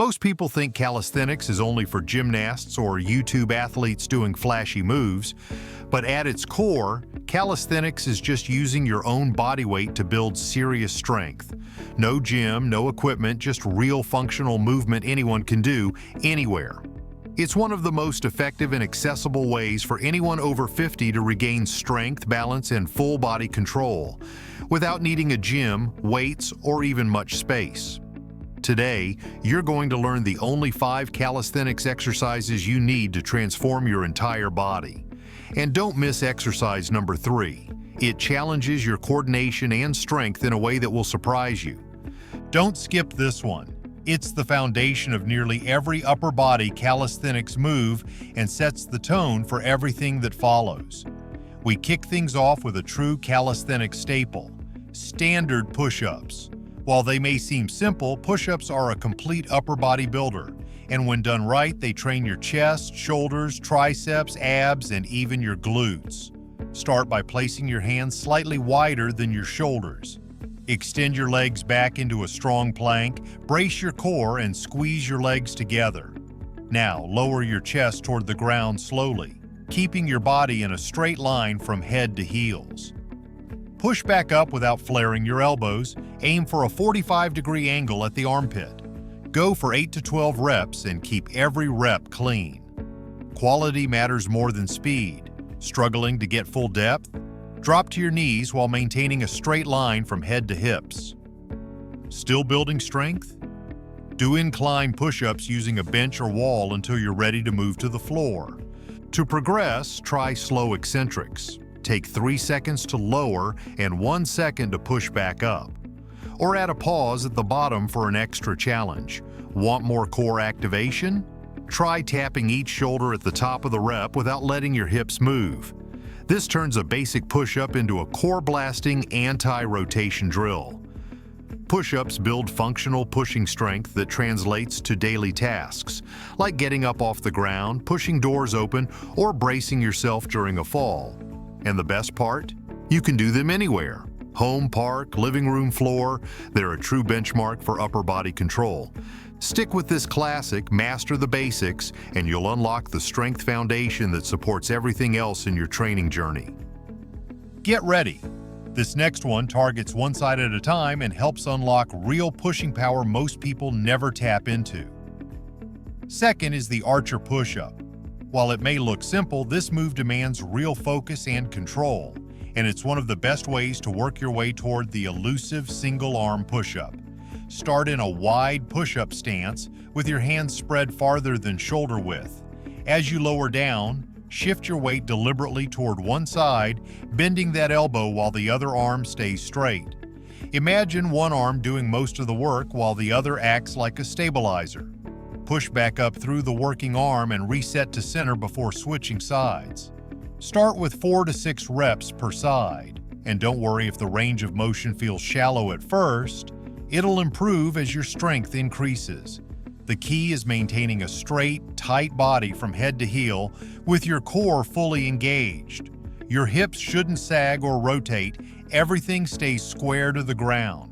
Most people think calisthenics is only for gymnasts or YouTube athletes doing flashy moves, but at its core, calisthenics is just using your own body weight to build serious strength. No gym, no equipment, just real functional movement anyone can do, anywhere. It's one of the most effective and accessible ways for anyone over 50 to regain strength, balance, and full body control, without needing a gym, weights, or even much space. Today, you're going to learn the only 5 calisthenics exercises you need to transform your entire body. And don't miss exercise number 3. It challenges your coordination and strength in a way that will surprise you. Don't skip this one. It's the foundation of nearly every upper body calisthenics move and sets the tone for everything that follows. We kick things off with a true calisthenics staple: standard push-ups. While they may seem simple, push-ups are a complete upper body builder, and when done right, they train your chest, shoulders, triceps, abs, and even your glutes. Start by placing your hands slightly wider than your shoulders. Extend your legs back into a strong plank, brace your core, and squeeze your legs together. Now, lower your chest toward the ground slowly, keeping your body in a straight line from head to heels. Push back up without flaring your elbows. Aim for a 45-degree angle at the armpit. Go for 8 to 12 reps and keep every rep clean. Quality matters more than speed. Struggling to get full depth? Drop to your knees while maintaining a straight line from head to hips. Still building strength? Do incline push-ups using a bench or wall until you're ready to move to the floor. To progress, try slow eccentrics. Take 3 seconds to lower and 1 second to push back up. Or add a pause at the bottom for an extra challenge. Want more core activation? Try tapping each shoulder at the top of the rep without letting your hips move. This turns a basic push-up into a core-blasting anti-rotation drill. Push-ups build functional pushing strength that translates to daily tasks, like getting up off the ground, pushing doors open, or bracing yourself during a fall. And the best part? You can do them anywhere. Home, park, living room floor, they're a true benchmark for upper body control. Stick with this classic, master the basics, and you'll unlock the strength foundation that supports everything else in your training journey. Get ready. This next one targets one side at a time and helps unlock real pushing power most people never tap into. Second is the archer push-up. While it may look simple, this move demands real focus and control, and it's one of the best ways to work your way toward the elusive single-arm push-up. Start in a wide push-up stance with your hands spread farther than shoulder width. As you lower down, shift your weight deliberately toward one side, bending that elbow while the other arm stays straight. Imagine one arm doing most of the work while the other acts like a stabilizer. Push back up through the working arm and reset to center before switching sides. Start with 4 to 6 reps per side, and don't worry if the range of motion feels shallow at first. It'll improve as your strength increases. The key is maintaining a straight, tight body from head to heel with your core fully engaged. Your hips shouldn't sag or rotate. Everything stays square to the ground.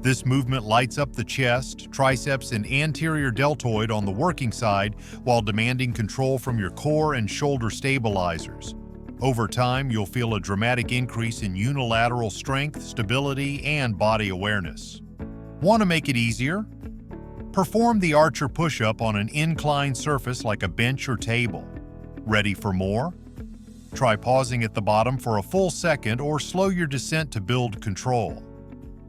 This movement lights up the chest, triceps, and anterior deltoid on the working side while demanding control from your core and shoulder stabilizers. Over time, you'll feel a dramatic increase in unilateral strength, stability, and body awareness. Want to make it easier? Perform the archer push-up on an inclined surface like a bench or table. Ready for more? Try pausing at the bottom for a full second or slow your descent to build control.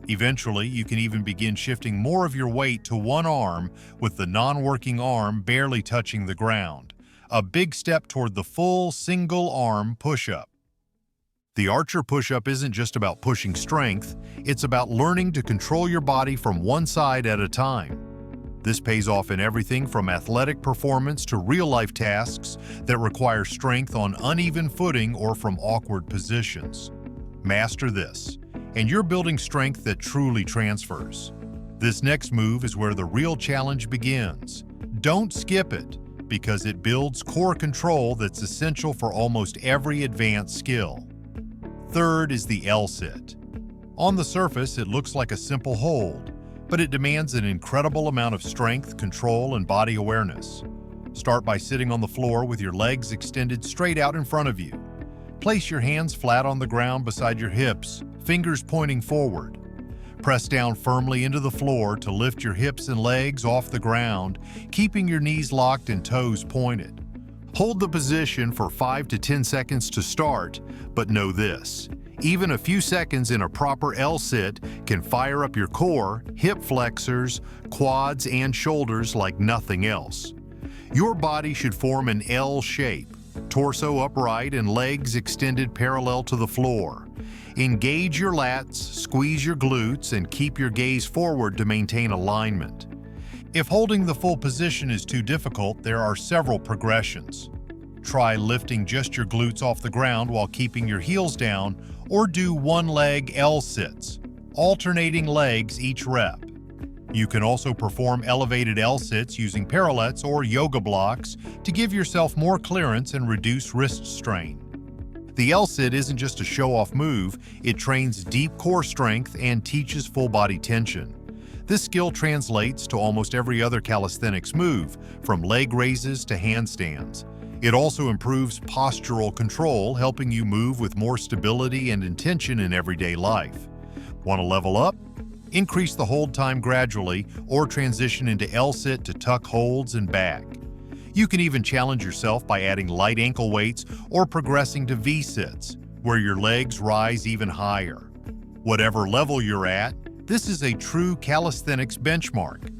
Eventually, you can even begin shifting more of your weight to one arm with the non-working arm barely touching the ground. A big step toward the full single-arm push-up. The archer push-up isn't just about pushing strength, it's about learning to control your body from one side at a time. This pays off in everything from athletic performance to real-life tasks that require strength on uneven footing or from awkward positions. Master this, and you're building strength that truly transfers. This next move is where the real challenge begins. Don't skip it, because it builds core control that's essential for almost every advanced skill. Third is the L-sit. On the surface, it looks like a simple hold, but it demands an incredible amount of strength, control, and body awareness. Start by sitting on the floor with your legs extended straight out in front of you. Place your hands flat on the ground beside your hips, fingers pointing forward. Press down firmly into the floor to lift your hips and legs off the ground, keeping your knees locked and toes pointed. Hold the position for 5 to 10 seconds to start, but know this: even a few seconds in a proper L-sit can fire up your core, hip flexors, quads, and shoulders like nothing else. Your body should form an L shape, torso upright and legs extended parallel to the floor. Engage your lats, squeeze your glutes, and keep your gaze forward to maintain alignment. If holding the full position is too difficult, there are several progressions. Try lifting just your glutes off the ground while keeping your heels down, or do one-leg L-sits, alternating legs each rep. You can also perform elevated L-sits using parallettes or yoga blocks to give yourself more clearance and reduce wrist strain. The L-sit isn't just a show-off move, it trains deep core strength and teaches full body tension. This skill translates to almost every other calisthenics move, from leg raises to handstands. It also improves postural control, helping you move with more stability and intention in everyday life. Want to level up? Increase the hold time gradually or transition into L-sit to tuck holds and back. You can even challenge yourself by adding light ankle weights or progressing to V-sits, where your legs rise even higher. Whatever level you're at, this is a true calisthenics benchmark.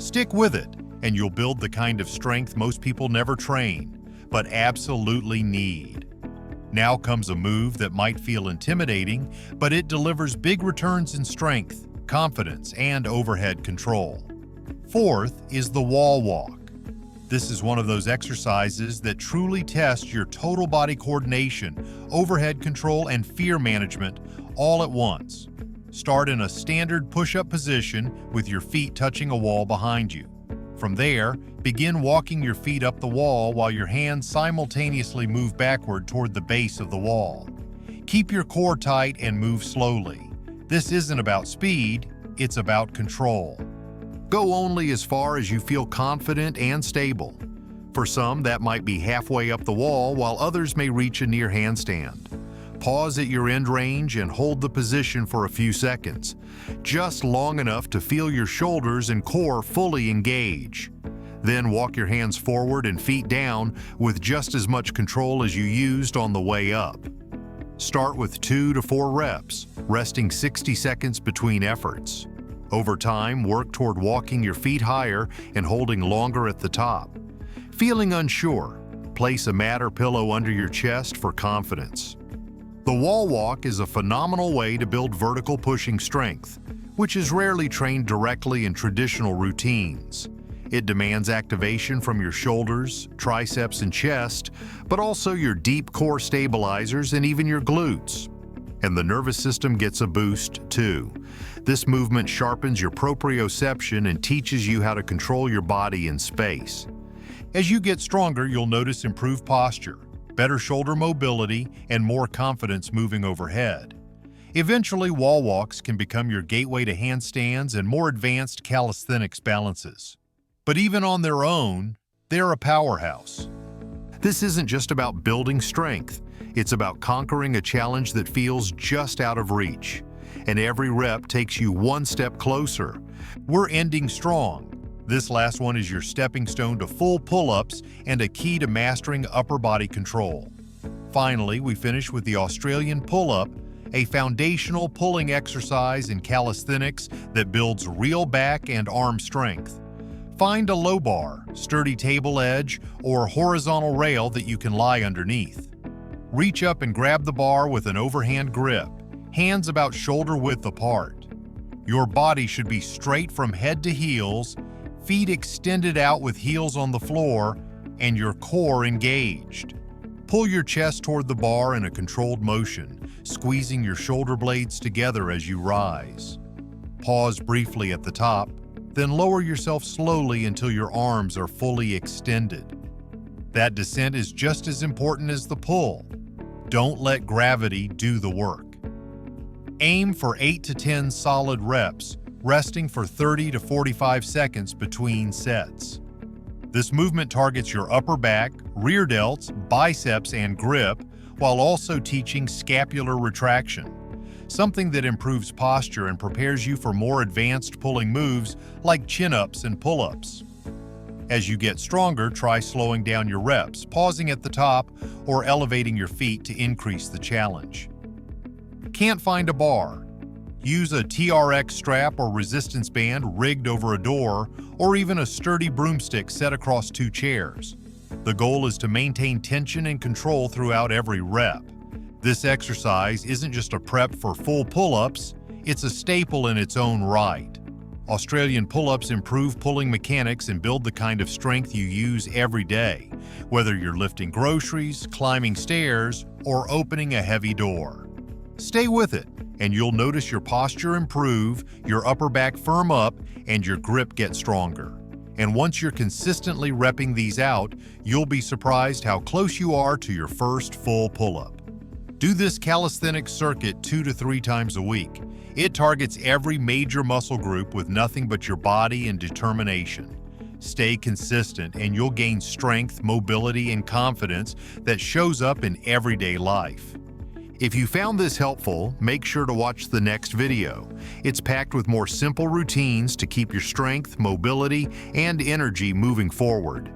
Stick with it, and you'll build the kind of strength most people never train, but absolutely need. Now comes a move that might feel intimidating, but it delivers big returns in strength, confidence, and overhead control. Fourth is the wall walk. This is one of those exercises that truly test your total body coordination, overhead control, and fear management all at once. Start in a standard push-up position with your feet touching a wall behind you. From there, begin walking your feet up the wall while your hands simultaneously move backward toward the base of the wall. Keep your core tight and move slowly. This isn't about speed, it's about control. Go only as far as you feel confident and stable. For some, that might be halfway up the wall, while others may reach a near handstand. Pause at your end range and hold the position for a few seconds, just long enough to feel your shoulders and core fully engage. Then walk your hands forward and feet down with just as much control as you used on the way up. Start with 2 to 4 reps, resting 60 seconds between efforts. Over time, work toward walking your feet higher and holding longer at the top. Feeling unsure, place a mat or pillow under your chest for confidence. The wall walk is a phenomenal way to build vertical pushing strength, which is rarely trained directly in traditional routines. It demands activation from your shoulders, triceps, and chest, but also your deep core stabilizers and even your glutes. And the nervous system gets a boost too. This movement sharpens your proprioception and teaches you how to control your body in space. As you get stronger, you'll notice improved posture, better shoulder mobility, and more confidence moving overhead. Eventually, wall walks can become your gateway to handstands and more advanced calisthenics balances. But even on their own, they're a powerhouse. This isn't just about building strength, it's about conquering a challenge that feels just out of reach. And every rep takes you one step closer. We're ending strong. This last one is your stepping stone to full pull-ups and a key to mastering upper body control. Finally, we finish with the Australian pull-up, a foundational pulling exercise in calisthenics that builds real back and arm strength. Find a low bar, sturdy table edge, or horizontal rail that you can lie underneath. Reach up and grab the bar with an overhand grip, hands about shoulder width apart. Your body should be straight from head to heels, feet extended out with heels on the floor, and your core engaged. Pull your chest toward the bar in a controlled motion, squeezing your shoulder blades together as you rise. Pause briefly at the top, then lower yourself slowly until your arms are fully extended. That descent is just as important as the pull. Don't let gravity do the work. Aim for 8 to 10 solid reps, resting for 30 to 45 seconds between sets. This movement targets your upper back, rear delts, biceps, and grip, while also teaching scapular retraction, something that improves posture and prepares you for more advanced pulling moves like chin-ups and pull-ups. As you get stronger, try slowing down your reps, pausing at the top, or elevating your feet to increase the challenge. Can't find a bar? Use a TRX strap or resistance band rigged over a door, or even a sturdy broomstick set across 2 chairs. The goal is to maintain tension and control throughout every rep. This exercise isn't just a prep for full pull-ups, it's a staple in its own right. Australian pull-ups improve pulling mechanics and build the kind of strength you use every day, whether you're lifting groceries, climbing stairs, or opening a heavy door. Stay with it, and you'll notice your posture improve, your upper back firm up, and your grip get stronger. And once you're consistently repping these out, you'll be surprised how close you are to your first full pull-up. Do this calisthenics circuit 2 to 3 times a week. It targets every major muscle group with nothing but your body and determination. Stay consistent and you'll gain strength, mobility, and confidence that shows up in everyday life. If you found this helpful, make sure to watch the next video. It's packed with more simple routines to keep your strength, mobility, and energy moving forward.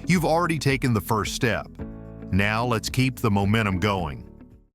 You've already taken the first step. Now let's keep the momentum going.